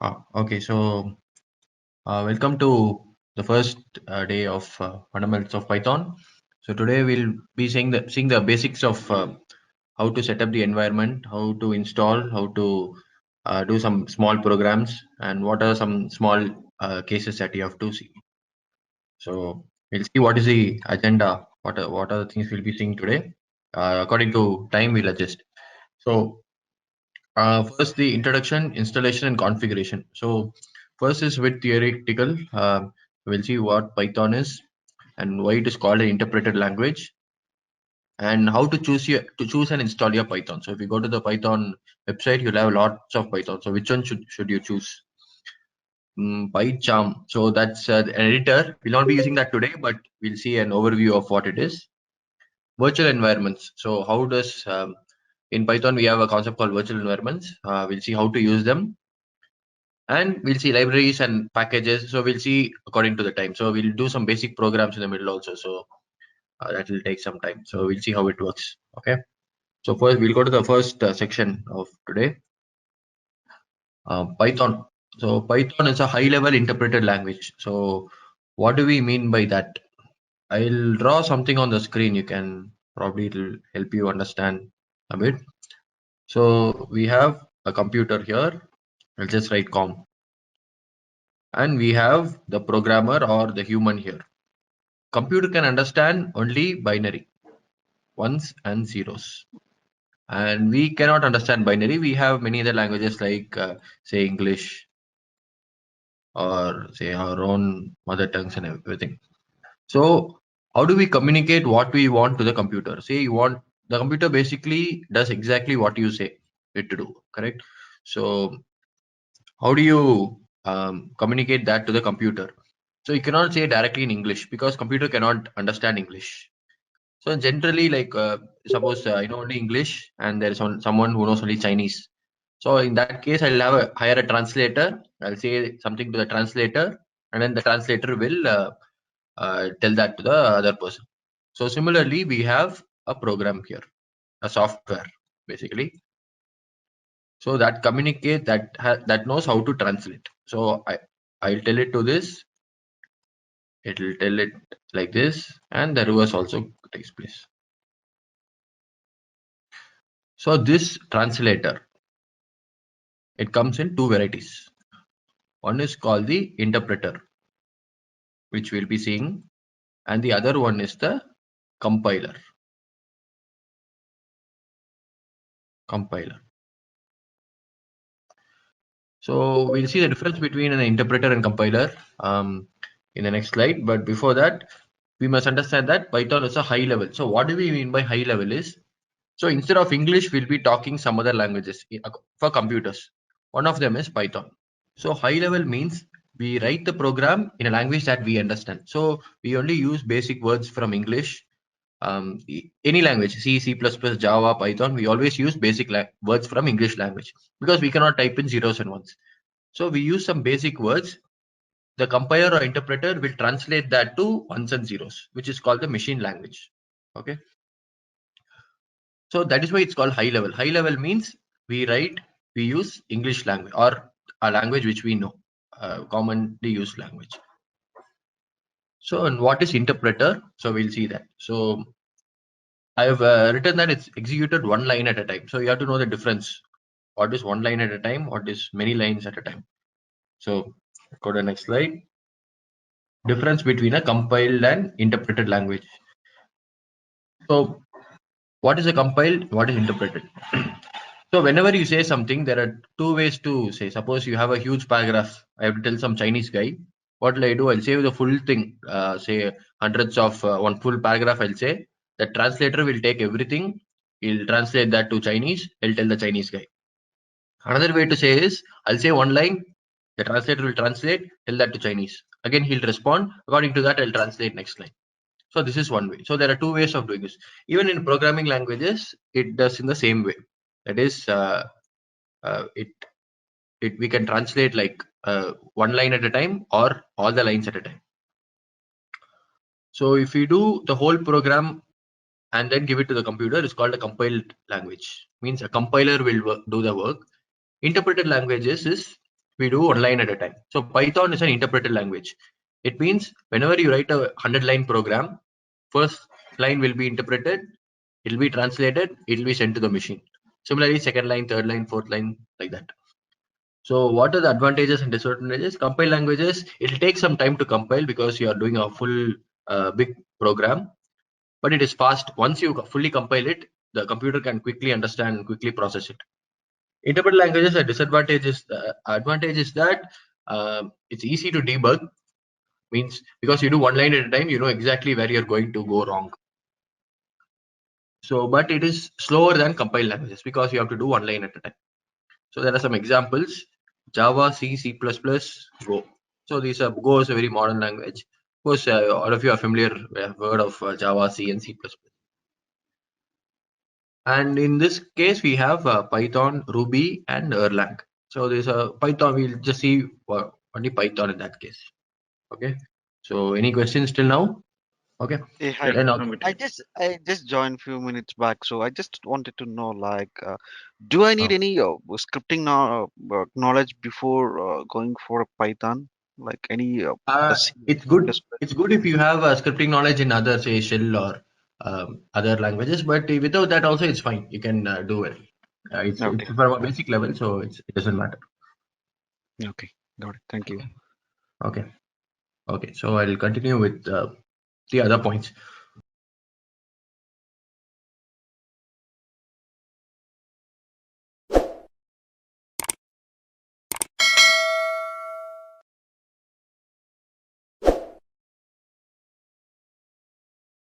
Okay, so welcome to the first day of fundamentals of Python. So today we'll be seeing the basics of how to set up the environment, how to install, how to do some small programs, and what are some small cases that you have to see. So we'll see what is the agenda, what are the things we'll be seeing today. According to time, we'll adjust. So first, the introduction, installation, and configuration. So first is with theoretical. We'll see what Python is and why it is called an interpreted language, and how to choose and install your Python. So if you go to the Python website, you'll have lots of Python. So which one should you choose? PyCharm. So that's an editor. We'll not be using that today, but we'll see an overview of what it is. Virtual environments. So how does in Python we have a concept called virtual environments. We'll see how to use them, and we'll see libraries and packages. So we'll see according to the time. So we'll do some basic programs in the middle also. So that will take some time. So we'll see how it works. Okay. So first we'll go to the first section of today. Python. So Python is a high-level interpreted language. So what do we mean by that? I'll draw something on the screen. You can probably it'll help you understand a bit. So we have a computer here. I'll just write com. And we have the programmer or the human here. Computer can understand only binary, ones and zeros. And we cannot understand binary. We have many other languages like say English or say our own mother tongues and everything. So how do we communicate what we want to the computer? Say you want the computer basically does exactly what you say it to do, correct? So how do you communicate that to the computer? So you cannot say directly in English because computer cannot understand English. So generally, like suppose I know only English and there is someone who knows only Chinese. So in that case, I'll hire a translator. I'll say something to the translator, and then the translator will tell that to the other person. So similarly, we have a program here, a software basically. So that communicate that knows how to translate. So I'll tell it to this. It will tell it like this, and the reverse also takes place. So this translator, it comes in two varieties. One is called the interpreter, which we'll be seeing, and the other one is the compiler. So we'll see the difference between an interpreter and compiler in the next slide. But before that, we must understand that Python is a high level. So what do we mean by high level is, so instead of English, we'll be talking some other languages for computers. One of them is Python. So high level means we write the program in a language that we understand. So we only use basic words from English. Any language, C, C++, Java, Python, we always use basic words from English language because we cannot type in zeros and ones. So we use some basic words. The compiler or interpreter will translate that to ones and zeros, which is called the machine language. Okay. So that is why it's called high level. High level means we use English language or a language which we know, commonly used language. So, and what is interpreter? So we'll see that. So I have written that it's executed one line at a time. So you have to know the difference. What is one line at a time? What is many lines at a time? So go to the next slide. Difference between a compiled and interpreted language. So what is a compiled? What is interpreted? So whenever you say something, there are two ways to say. Suppose you have a huge paragraph. I have to tell some Chinese guy. What will I do? I'll say the full thing. Say hundreds of one full paragraph. I'll say the translator will take everything. He'll translate that to Chinese. He'll tell the Chinese guy. Another way to say is I'll say one line. The translator will translate. Tell that to Chinese. Again, he'll respond. According to that, I'll translate next line. So this is one way. So there are two ways of doing this. Even in programming languages, it does in the same way. That is, we can translate like one line at a time or all the lines at a time. So if we do the whole program and then give it to the computer, it's called a compiled language. Means a compiler will do the work. Interpreted languages is we do one line at a time. So Python is an interpreted language. It means whenever you write a 100-line program, first line will be interpreted, it will be translated, it will be sent to the machine. Similarly, second line, third line, fourth line, like that. So what are the advantages and disadvantages? Compiled languages, it will take some time to compile because you are doing a full big program, but it is fast. Once you fully compile it, the computer can quickly understand and quickly process it. Interpreted languages, a disadvantage is advantage is that it's easy to debug. Means because you do one line at a time, you know exactly where you're going to go wrong. So, but it is slower than compiled languages because you have to do one line at a time. So there are some examples: Java, C, C++, Go. So these are Go is a very modern language. Of course, all of you are familiar, have heard of Java, C, and C++. And in this case, we have Python, Ruby, and Erlang. So there's a Python. We'll just see only Python in that case. Okay. So any questions till now? Okay. Hey, hi. Then okay. I just joined few minutes back, so I just wanted to know, like, do I need Uh, any scripting knowledge before going for a Python? Like any C, it's C++? good. It's good if you have scripting knowledge in other, say, shell or other languages. But without that, also it's fine. You can do it. It's Okay, from a basic level, so it doesn't matter. okay, got it. Thank you. Okay. Okay. So I'll continue with the other points.